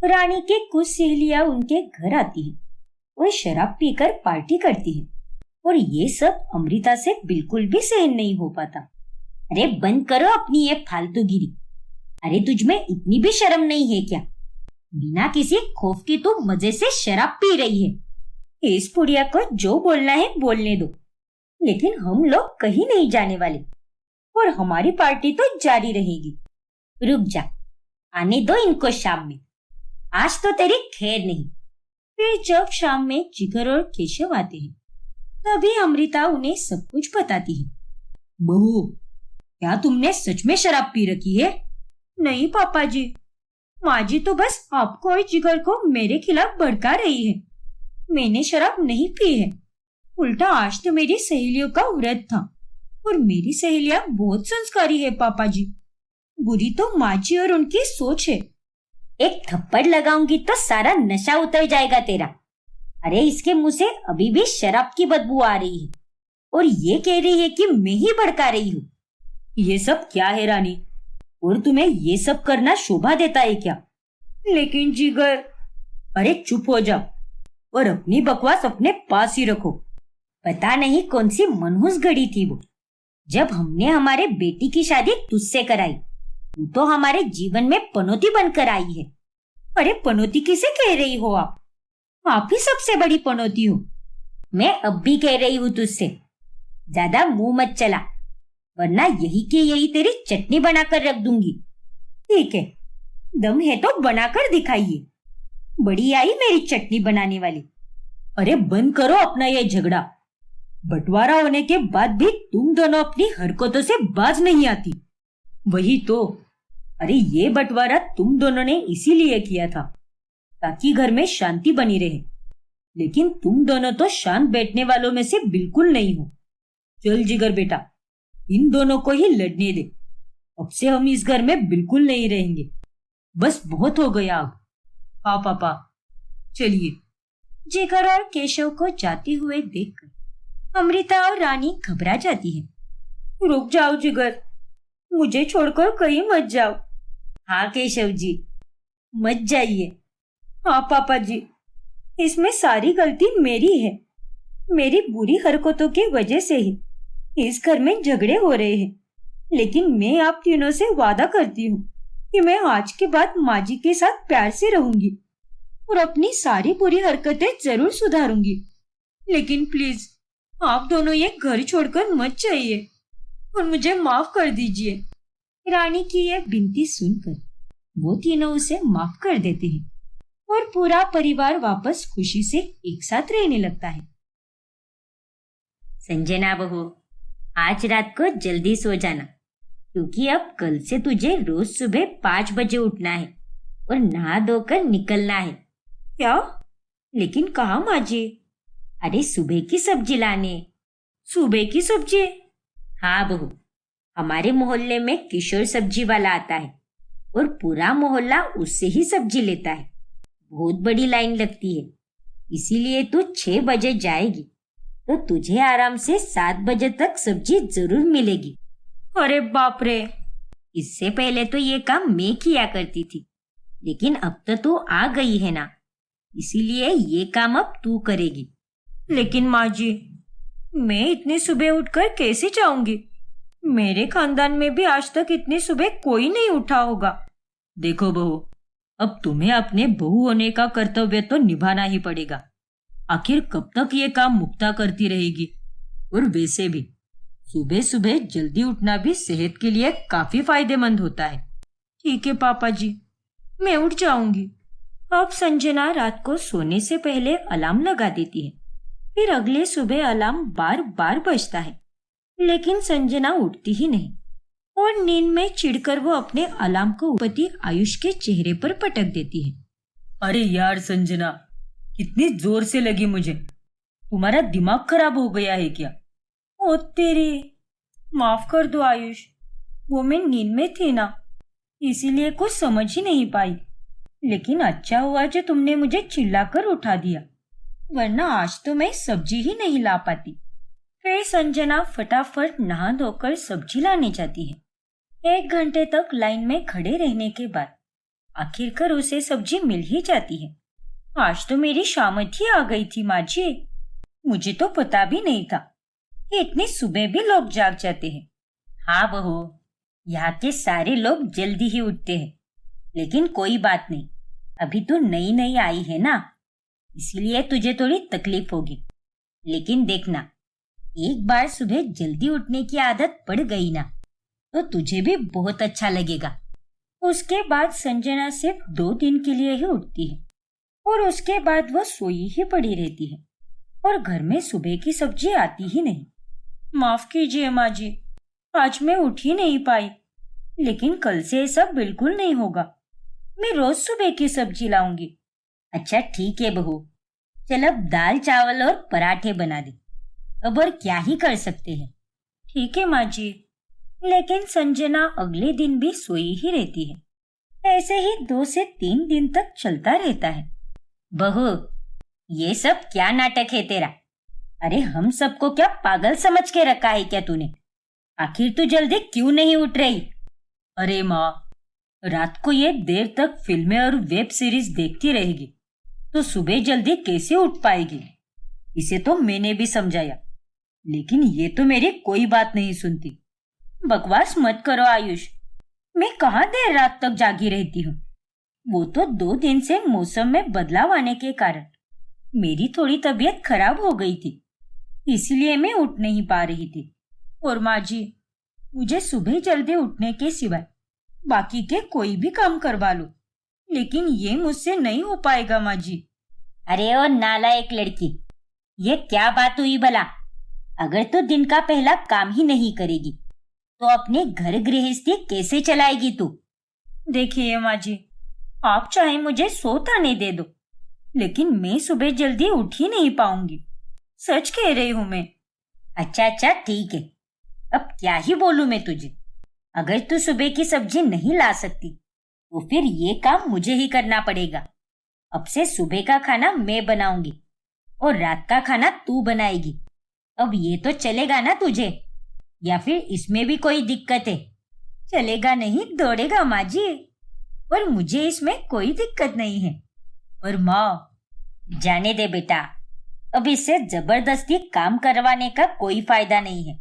रानी की कुछ सहेलियां उनके घर आती हैं और शराब पीकर पार्टी करती हैं और ये सब अमृता से बिल्कुल भी सहन नहीं हो पाता। अरे बंद करो अपनी ये फालतूगिरी। अरे तुझ में इतनी भी शर्म नहीं है क्या? बिना किसी खौफ के तू मजे से शराब पी रही है। इस बुढ़िया को जो बोलना है बोलने दो, लेकिन हम लोग कहीं नहीं जाने वाले और हमारी पार्टी तो जारी रहेगी। रुक जा, आने दो इनको शाम में, आज तो तेरी खैर नहीं। फिर जब शाम में जिगर और केशव आते हैं तभी अमृता उन्हें सब कुछ बताती है। बहू, क्या तुमने सच में शराब पी रखी है? नहीं पापा जी, माँ जी तो बस आपको और जिगर को मेरे खिलाफ भड़का रही है। मैंने शराब नहीं पी है। उल्टा आज तो मेरी सहेलियों का व्रत था और मेरी सहेलियां बहुत संस्कारी है पापा जी। बुरी तो माँ जी और उनकी सोच है। एक थप्पड़ लगाऊंगी तो सारा नशा उतर जाएगा तेरा। अरे इसके मुंह से अभी भी शराब की बदबू आ रही है और ये कह रही है कि मैं ही भड़का रही हूँ। ये सब क्या है रानी? और तुम्हें ये सब करना शोभा देता है क्या? लेकिन जिगर। अरे चुप हो जाओ और अपनी बकवास अपने पास ही रखो। पता नहीं कौन सी मनहूस घड़ी थी वो, जब हमने हमारे बेटी की शादी तुझसे कराई। तू तो हमारे जीवन में पनौती बनकर आई है। अरे पनौती किसे कह रही हो आप? आप ही सबसे बड़ी पनौती हो। मैं अब भी कह रही हूँ तुझसे, ज्यादा मुंह मत चला, वरना यही की यही तेरी चटनी बनाकर रख दूंगी। ठीक है, दम है तो बनाकर दिखाइए। बड़ी आई मेरी चटनी बनाने वाली। अरे बंद करो अपना ये झगड़ा। बंटवारा होने के बाद भी तुम दोनों अपनी हरकतों से बाज नहीं आती। वही तो। अरे ये बंटवारा तुम दोनों ने इसीलिए किया था ताकि घर में शांति बनी रहे, लेकिन तुम दोनों तो शांत बैठने वालों में से बिल्कुल नहीं हो। चल जिगर बेटा, इन दोनों को ही लड़ने दे। अब से हम इस घर में बिल्कुल नहीं रहेंगे। बस बहुत हो गया अब। हाँ पापा, चलिए। जिगर और केशव को जाते हुए देखकर अमृता और रानी घबरा जाती है। रुक जाओ जिगर, मुझे छोड़कर कहीं मत जाओ। हाँ केशव जी, मत जाइए। हाँ पापा जी, इसमें सारी गलती मेरी है। मेरी बुरी हरकतों की वजह से ही इस घर में झगड़े हो रहे हैं। लेकिन मैं आप तीनों से वादा करती हूँ कि मैं आज के बाद माँ जी के साथ प्यार से रहूंगी और अपनी सारी बुरी हरकतें जरूर सुधारूंगी। लेकिन प्लीज आप दोनों ये घर छोड़कर मत जाइए और मुझे माफ कर दीजिए। रानी की यह विनती सुनकर वो तीनों उसे माफ कर देते हैं और पूरा परिवार वापस खुशी से एक साथ रहने लगता है। संजना बहू, आज रात को जल्दी सो जाना, क्योंकि अब कल से तुझे रोज सुबह 5 बजे उठना है और नहा धोकर निकलना है। क्या? लेकिन कहाँ माँ जी? अरे सुबह की सब्जी लाने। सुबह की सब्जी? हाँ बहू, हमारे मोहल्ले में किशोर सब्जी वाला आता है और पूरा मोहल्ला उससे ही सब्जी लेता है। बहुत बड़ी लाइन लगती है, इसीलिए तू 6 बजे जाएगी तो तुझे आराम से 7 बजे तक सब्जी जरूर मिलेगी। अरे बाप रे! इससे पहले तो ये काम मैं किया करती थी, लेकिन अब तो तू आ गई है ना, इसीलिए ये काम अब तू करेगी। लेकिन माँ जी, मैं इतनी सुबह उठकर कैसे जाऊंगी? मेरे खानदान में भी आज तक इतनी सुबह कोई नहीं उठा होगा। देखो बहू, अब तुम्हें अपने बहू होने का कर्तव्य तो निभाना ही पड़ेगा। आखिर कब तक ये काम मुक्ता करती रहेगी? और वैसे भी सुबह सुबह जल्दी उठना भी सेहत के लिए काफी फायदेमंद होता है। ठीक है पापा जी, मैं उठ जाऊंगी। अब संजना रात को सोने से पहले अलार्म लगा देती है। फिर अगले सुबह अलार्म बार बार बजता है, लेकिन संजना उठती ही नहीं और नींद में चिढ़कर वो अपने अलार्म को पति आयुष के चेहरे पर पटक देती है। अरे यार संजना, कितनी जोर से लगी मुझे। तुम्हारा दिमाग खराब हो गया है क्या? ओ तेरे, माफ कर दो आयुष, वो मैं नींद में थी ना, इसीलिए कुछ समझ ही नहीं पाई। लेकिन अच्छा हुआ जो तुमने मुझे चिल्लाकर उठा दिया, वरना आज तो मैं सब्जी ही नहीं ला पाती। फिर संजना फटाफट नहा धोकर सब्जी लाने जाती है। 1 घंटे तक लाइन में खड़े रहने के बाद आखिरकार उसे सब्जी मिल ही जाती है। आज तो मेरी शामत ही आ गई थी माँ जी, मुझे तो पता भी नहीं था कि इतनी सुबह भी लोग जाग जाते हैं। हाँ बहू, यहाँ के सारे लोग जल्दी ही उठते हैं, लेकिन कोई बात नहीं, अभी तो नई नई आई है ना, इसीलिए तुझे थोड़ी तकलीफ होगी। लेकिन देखना, एक बार सुबह जल्दी उठने की आदत पड़ गई ना, तो तुझे भी बहुत अच्छा लगेगा। उसके बाद संजना सिर्फ 2 दिन के लिए ही उठती है और उसके बाद वो सोई ही पड़ी रहती है और घर में सुबह की सब्जी आती ही नहीं। माफ कीजिए माँ जी, आज मैं उठ ही नहीं पाई, लेकिन कल से ऐसा बिल्कुल नहीं होगा। मैं रोज सुबह की सब्जी लाऊंगी। अच्छा ठीक है बहू, चल अब दाल चावल और पराठे बना दे। अब और क्या ही कर सकते हैं। ठीक है माँ जी। लेकिन संजना अगले दिन भी सोई ही रहती है। ऐसे ही 2 से 3 दिन तक चलता रहता है। बहू, ये सब क्या नाटक है तेरा? अरे हम सबको क्या पागल समझ के रखा है क्या तूने? आखिर तू जल्दी क्यों नहीं उठ रही? अरे माँ, रात को ये देर तक फिल्में और वेब सीरीज देखती रहेगी तो सुबह जल्दी कैसे उठ पाएगी? इसे तो मैंने भी समझाया, लेकिन ये तो मेरी कोई बात नहीं सुनती। बकवास मत करो आयुष। मैं कहाँ देर रात तक जागी रहती हूँ। वो तो 2 दिन से मौसम में बदलाव आने के कारण मेरी थोड़ी तबीयत खराब हो गई थी, इसलिए मैं उठ नहीं पा रही थी। और माँ जी, मुझे सुबह जल्दी उठने के सिवाय बाकी के कोई भी काम करवा लो, लेकिन ये मुझसे नहीं हो पाएगा माँ जी। अरे ओ नालायक लड़की, ये क्या बात हुई भला? अगर तू दिन का पहला काम ही नहीं करेगी तो अपने घर गृहस्थी कैसे चलाएगी तू? देखिए माँ जी, आप चाहे मुझे सोताने दे दो, लेकिन मैं सुबह जल्दी उठ ही नहीं पाऊंगी। सच कह रही हूं मैं। अच्छा ठीक है। अब क्या ही बोलूं मैं तुझे। अगर तू सुबह की सब्जी नहीं ला सकती तो फिर ये काम मुझे ही करना पड़ेगा। अब से सुबह का खाना मैं बनाऊंगी और रात का खाना तू बनाएगी। अब ये तो चलेगा ना तुझे, या फिर इसमें भी कोई दिक्कत है? चलेगा नहीं दौड़ेगा माँ जी, पर मुझे इसमें कोई दिक्कत नहीं है। और माँ, जाने दे बेटा, अब इससे जबरदस्ती काम करवाने का कोई फायदा नहीं है।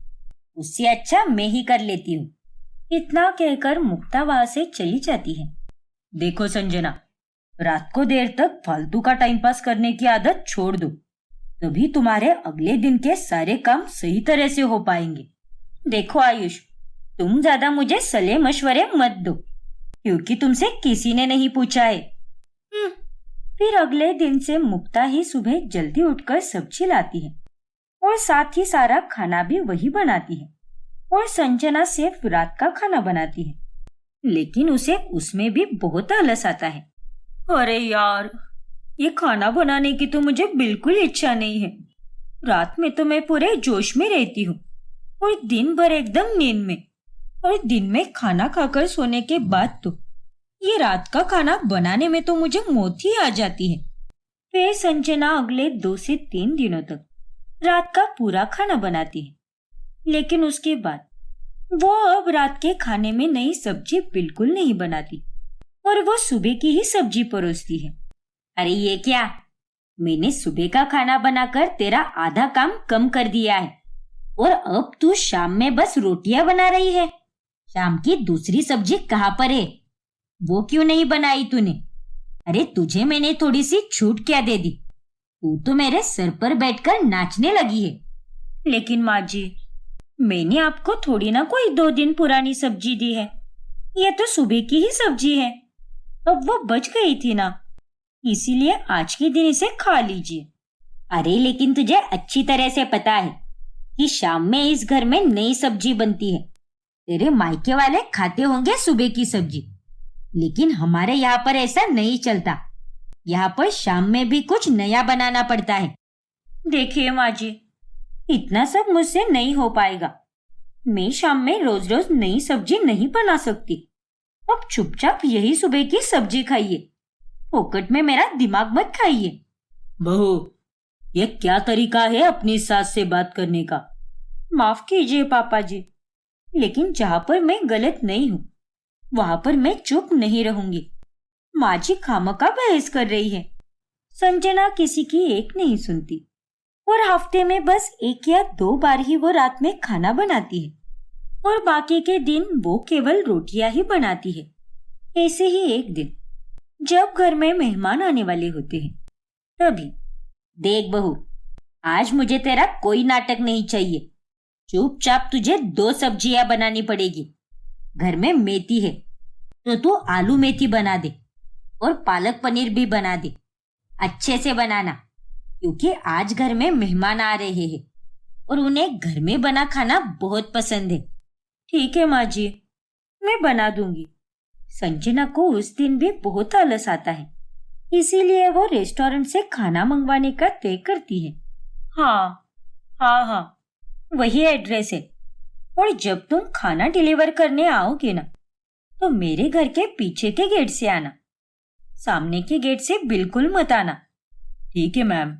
उससे अच्छा मैं ही कर लेती हूँ। इतना कहकर मुक्ता वहां से चली जाती है। देखो संजना, रात को देर तक फालतू का टाइम पास करने की आदत छोड़ दो, तभी तुम्हारे अगले दिन के सारे काम सही तरह से हो पाएंगे। देखो आयुष, तुम ज्यादा मुझे सलाह मशवरे मत दो, क्योंकि तुमसे किसी ने नहीं पूछा है। फिर अगले दिन से मुक्ता ही सुबह जल्दी उठकर सब्जी लाती है और साथ ही सारा खाना भी वही बनाती है, और संजना सिर्फ रात का खाना बनाती है, लेकिन उसे उसमें भी बहुत आलस आता है। अरे यार, ये खाना बनाने की तो मुझे बिल्कुल इच्छा नहीं है। रात में तो मैं पूरे जोश में रहती हूँ और दिन भर एकदम नींद में, और दिन में खाना खाकर सोने के बाद तो ये रात का खाना बनाने में तो मुझे मौत ही आ जाती है। फिर संजना अगले 2 से 3 दिनों तक रात का पूरा खाना बनाती है, लेकिन उसके बाद वो अब रात के खाने में नई सब्जी बिल्कुल नहीं बनाती और वो सुबह की ही सब्जी परोसती है। अरे ये क्या, मैंने सुबह का खाना बनाकर तेरा आधा काम कम कर दिया है और अब तू शाम में बस रोटियां बना रही है। शाम की दूसरी सब्जी कहाँ पर है? वो क्यों नहीं बनाई तूने? अरे तुझे मैंने थोड़ी सी छूट क्या दे दी? तू तो मेरे सर पर बैठकर नाचने लगी है। लेकिन माँ जी, मैंने आपको थोड़ी ना कोई 2 दिन पुरानी सब्जी दी है। ये तो सुबह की ही सब्जी है। अब वो बच गई थी ना, इसीलिए आज के दिन इसे खा लीजिए। अरे लेकिन तुझे अच्छी तरह से पता है कि शाम में इस घर में नई सब्जी बनती है। तेरे मायके वाले खाते होंगे सुबह की सब्जी, लेकिन हमारे यहाँ पर ऐसा नहीं चलता। यहाँ पर शाम में भी कुछ नया बनाना पड़ता है। देखिए माँ जी, इतना सब मुझसे नहीं हो पाएगा। मैं शाम में रोज रोज नई सब्जी नहीं बना सकती। अब चुपचाप यही सुबह की सब्जी खाइए, फोकट में मेरा दिमाग मत खाइए। बहू, ये क्या तरीका है अपनी सास से बात करने का? माफ कीजिए पापा जी, लेकिन जहाँ पर मैं गलत नहीं हूँ वहां पर मैं चुप नहीं रहूंगी। माँ जी खामखा बहस कर रही है। संजना किसी की एक नहीं सुनती और हफ्ते में बस 1 या 2 बार ही वो रात में खाना बनाती है और बाकी के दिन वो केवल रोटियां ही बनाती है। ऐसे ही एक दिन जब घर में मेहमान आने वाले होते हैं, तभी देख बहू, आज मुझे तेरा कोई नाटक नहीं चाहिए। चुपचाप तुझे 2 सब्जियां बनानी पड़ेगी। घर में मेथी है तो तू आलू मेथी बना दे और पालक पनीर भी बना दे। अच्छे से बनाना, क्योंकि आज घर में मेहमान आ रहे हैं और उन्हें घर में बना खाना बहुत पसंद है। ठीक है माँ जी, मैं बना दूंगी। संजना को उस दिन भी बहुत आलस आता है, इसीलिए वो रेस्टोरेंट से खाना मंगवाने का तय करती है। हाँ हाँ, वही एड्रेस है। और जब तुम खाना डिलीवर करने आओगे ना, तो मेरे घर के पीछे के गेट से आना, सामने के गेट से बिल्कुल मत आना। ठीक है मैम।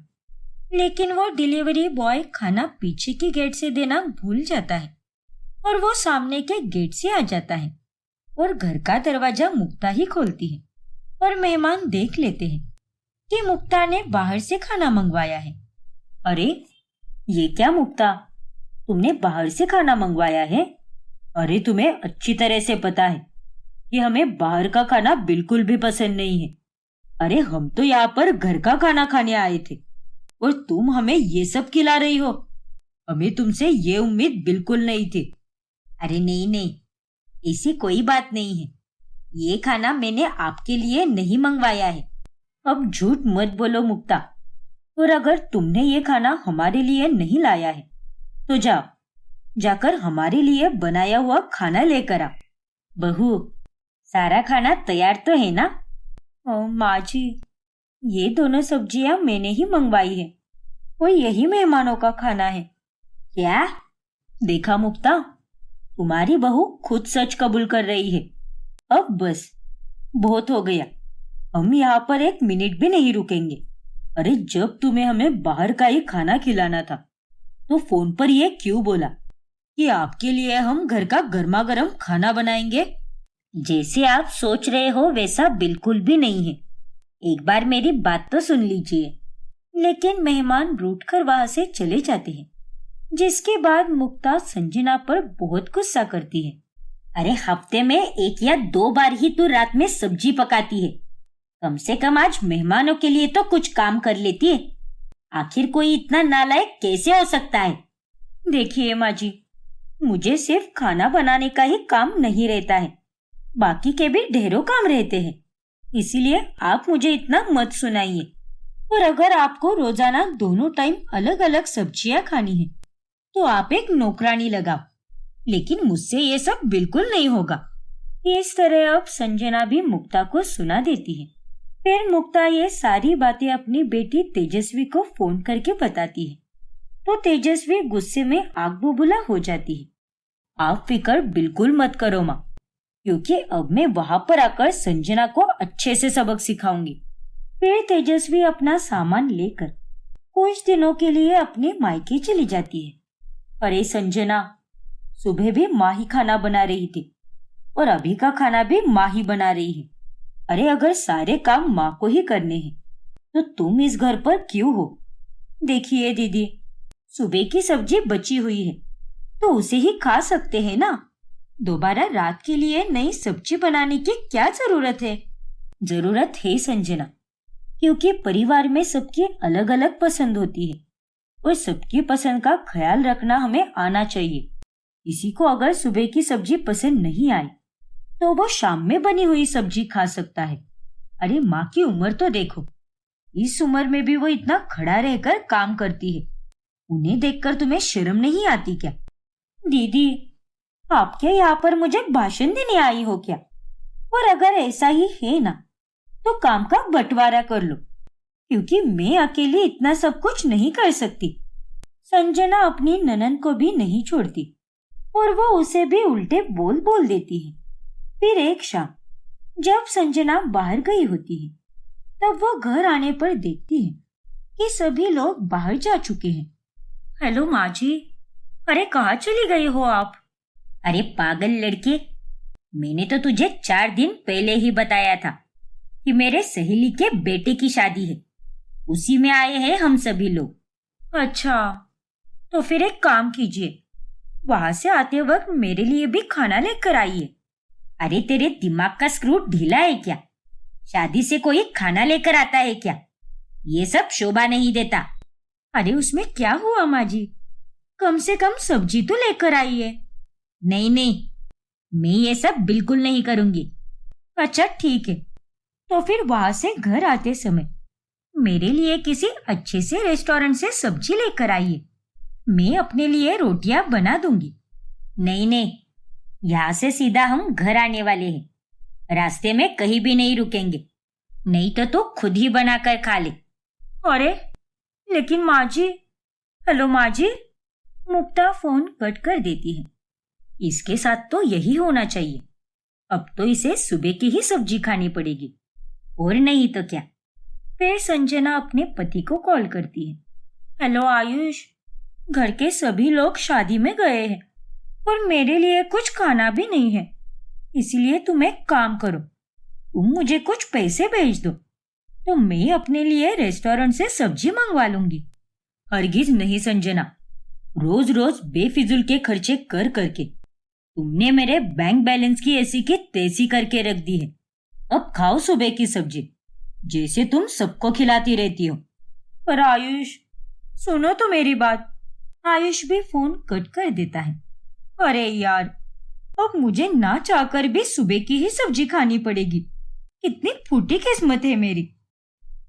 लेकिन वो डिलीवरी बॉय खाना पीछे के गेट से देना भूल जाता है और वो सामने के गेट से आ जाता है और घर का दरवाजा मुक्ता ही खोलती है और मेहमान देख लेते हैं कि मुक्ता ने बाहर से खाना मंगवाया है। अरे ये क्या मुक्ता, तुमने बाहर से खाना मंगवाया है? अरे तुम्हें अच्छी तरह से पता है कि हमें बाहर का खाना बिल्कुल भी पसंद नहीं है। अरे हम तो यहाँ पर घर का खाना खाने आए थे और तुम हमें ये सब खिला रही हो। हमें तुमसे ये उम्मीद बिल्कुल नहीं थी। अरे नहीं, ऐसी कोई बात नहीं है। ये खाना मैंने आपके लिए नहीं मंगवाया है। अब झूठ मत बोलो मुक्ता। और अगर तुमने ये खाना हमारे लिए नहीं लाया है तो जाकर हमारे लिए बनाया हुआ खाना लेकर आ। बहू, सारा खाना तैयार तो है ना? माँ जी, ये दोनों सब्जियां मैंने ही मंगवाई है और यही मेहमानों का खाना है। क्या? देखा मुक्ता, तुम्हारी बहू खुद सच कबूल कर रही है। अब बस बहुत हो गया, हम यहाँ पर 1 मिनट भी नहीं रुकेंगे। अरे जब तुम्हें हमें बाहर का ही खाना खिलाना था तो फोन पर ये क्यों बोला कि आपके लिए हम घर का गर्मा गर्म खाना बनाएंगे? जैसे आप सोच रहे हो वैसा बिल्कुल भी नहीं है। एक बार मेरी बात तो सुन लीजिए। लेकिन मेहमान रूठकर वहां से चले जाते हैं, जिसके बाद मुक्ता संजना पर बहुत गुस्सा करती है। अरे हफ्ते में 1 या 2 बार ही तू रात में सब्जी पकाती है, कम से कम आज मेहमानों के लिए तो कुछ काम कर लेती है। आखिर कोई इतना नालायक कैसे हो सकता है? देखिए माँ जी, मुझे सिर्फ खाना बनाने का ही काम नहीं रहता है, बाकी के भी ढेरों काम रहते हैं। इसीलिए आप मुझे इतना मत सुनाइए। और अगर आपको रोजाना दोनों टाइम अलग अलग सब्जियां खानी है तो आप एक नौकरानी लगाओ, लेकिन मुझसे ये सब बिल्कुल नहीं होगा। इस तरह अब संजना भी मुक्ता को सुना देती है। फिर मुक्ता ये सारी बातें अपनी बेटी तेजस्वी को फोन करके बताती है तो तेजस्वी गुस्से में आग बबूला हो जाती है। आप फिक्र बिल्कुल मत करो माँ, क्योंकि अब मैं वहां पर आकर संजना को अच्छे से सबक सिखाऊंगी। फिर तेजस्वी अपना सामान लेकर कुछ दिनों के लिए अपने मायके चली जाती है। अरे संजना, सुबह भी माँ ही खाना बना रही थी और अभी का खाना भी माँ ही बना रही है। अरे अगर सारे काम माँ को ही करने हैं तो तुम इस घर पर क्यों हो? देखिए दीदी, सुबह की सब्जी बची हुई है तो उसे ही खा सकते हैं ना। दोबारा रात के लिए नई सब्जी बनाने की क्या जरूरत है? जरूरत है संजना, क्योंकि परिवार में सबकी अलग अलग पसंद होती है और सबकी पसंद का ख्याल रखना हमें आना चाहिए। किसी को अगर सुबह की सब्जी पसंद नहीं आई तो वो शाम में बनी हुई सब्जी खा सकता है। अरे माँ की उम्र तो देखो, इस उम्र में भी वो इतना खड़ा रहकर काम करती है। उन्हें देखकर तुम्हें शर्म नहीं आती क्या? दीदी, आप क्या यहाँ पर मुझे भाषण देने आई हो क्या? और अगर ऐसा ही है ना तो काम का बंटवारा कर लो, क्योंकि मैं अकेली इतना सब कुछ नहीं कर सकती। संजना अपनी ननद को भी नहीं छोड़ती और वो उसे भी उल्टे बोल बोल देती है। फिर एक शाम जब संजना बाहर गई होती है तब वो घर आने पर देखती है कि सभी लोग बाहर जा चुके हैं। हेलो माँ जी, अरे कहाँ चली गई हो आप? अरे पागल लड़के, मैंने तो तुझे 4 दिन पहले ही बताया था कि मेरे सहेली के बेटे की शादी है, उसी में आए हैं हम सभी लोग। अच्छा, तो फिर एक काम कीजिए, वहां से आते वक्त मेरे लिए भी खाना लेकर आइए। अरे तेरे दिमाग का स्क्रू ढीला है क्या? शादी से कोई खाना लेकर आता है क्या? ये सब शोभा नहीं देता। अरे उसमें क्या हुआ माँ जी, कम से कम सब्जी तो लेकर आइए। नहीं, मैं ये सब बिल्कुल नहीं करूंगी। अच्छा ठीक है, तो फिर वहां से घर आते समय मेरे लिए किसी अच्छे से रेस्टोरेंट से सब्जी लेकर आइए, मैं अपने लिए रोटियां बना दूंगी। नहीं, यहाँ से सीधा हम घर आने वाले हैं, रास्ते में कहीं भी नहीं रुकेंगे। नहीं तो तू खुद ही बनाकर खा ले। अरे लेकिन माँ जी। हेलो माँ जी। मुक्ता फोन कट कर देती है। इसके साथ तो यही होना चाहिए। अब तो इसे सुबह की ही सब्जी खानी पड़ेगी, और नहीं तो क्या। फिर संजना अपने पति को कॉल करती है। हेलो आयुष, घर के सभी लोग शादी में गए हैं और मेरे लिए कुछ खाना भी नहीं है, इसलिए तुम एक काम करो, तुम मुझे कुछ पैसे भेज दो तो मैं अपने लिए रेस्टोरेंट से सब्जी मंगवा लूंगी। हरगिज नहीं संजना, रोज रोज बेफिजूल के खर्चे कर करके तुमने मेरे बैंक बैलेंस की ऐसी की तैसी करके रख दी है। अब खाओ सुबह की सब्जी, जैसे तुम सबको खिलाती रहती हो। पर आयुष, सुनो तो मेरी बात। आयुष भी फोन कट कर देता है। अरे यार, अब मुझे ना चाहकर भी सुबह की ही सब्जी खानी पड़ेगी। कितनी फूटी किस्मत है मेरी।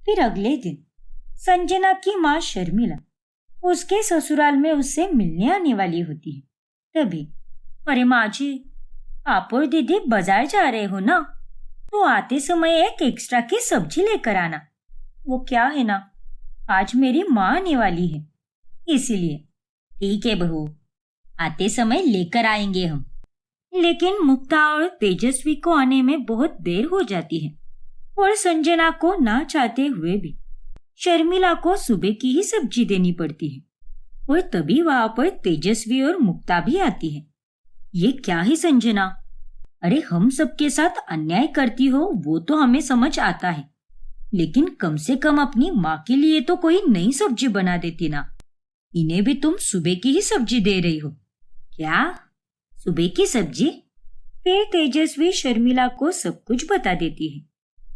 फिर अगले दिन संजना की माँ शर्मिला उसके ससुराल में उससे मिलने आने वाली होती है। तभी, अरे माँ जी, आप और दीदी बाजार जा रहे हो ना, तो आते समय एक एक्स्ट्रा की सब्जी लेकर आना। वो क्या है ना, आज मेरी माँ आने वाली है, इसीलिए। ठीक है बहू, आते समय लेकर आएंगे हम। लेकिन मुक्ता और तेजस्वी को आने में बहुत देर हो जाती है और संजना को ना चाहते हुए भी शर्मिला को सुबह की ही सब्जी देनी पड़ती है। और तभी वहां पर तेजस्वी और मुक्ता भी आती है। ये क्या है संजना, अरे हम सबके साथ अन्याय करती हो वो तो हमें समझ आता है, लेकिन कम से कम अपनी माँ के लिए तो कोई नई सब्जी बना देती ना। इन्हें भी तुम सुबह की ही सब्जी दे रही हो क्या? सुबह की सब्जी? फिर तेजस्वी शर्मिला को सब कुछ बता देती है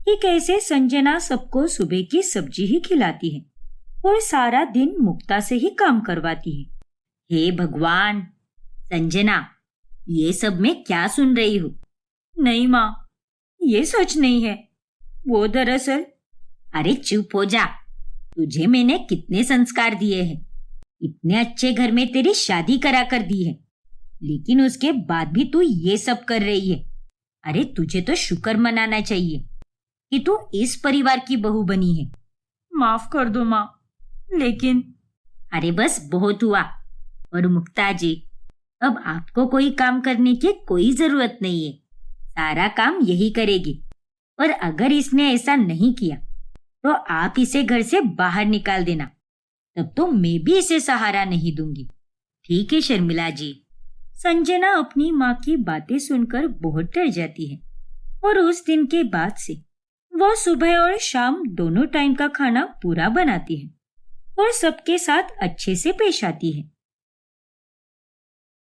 कि कैसे संजना सबको सुबह की सब्जी ही खिलाती है और सारा दिन मुक्ता से ही काम करवाती है। हे भगवान, संजना, ये सब मैं क्या सुन रही हूँ? नहीं माँ, ये सच नहीं है। वो दरअसल। अरे चुप हो जा, तुझे मैंने कितने संस्कार दिए हैं, इतने अच्छे घर में तेरी शादी करा कर दी है, लेकिन उसके बाद भी तू ये सब कर रही है। अरे तुझे तो शुक्र मनाना चाहिए कि तू इस परिवार की बहू बनी है। माफ कर दो माँ, लेकिन। अरे बस बहुत हुआ। और मुक्ता जी, अब आपको कोई काम करने की कोई जरूरत नहीं है, सारा काम यही करेगी। और अगर इसने ऐसा नहीं किया तो आप इसे घर से बाहर निकाल देना, तब तो मैं भी इसे सहारा नहीं दूंगी। ठीक है शर्मिला जी। संजना अपनी माँ की बातें सुनकर बहुत डर जाती है और उस दिन के बाद से वो सुबह और शाम दोनों टाइम का खाना पूरा बनाती है और सबके साथ अच्छे से पेश आती है।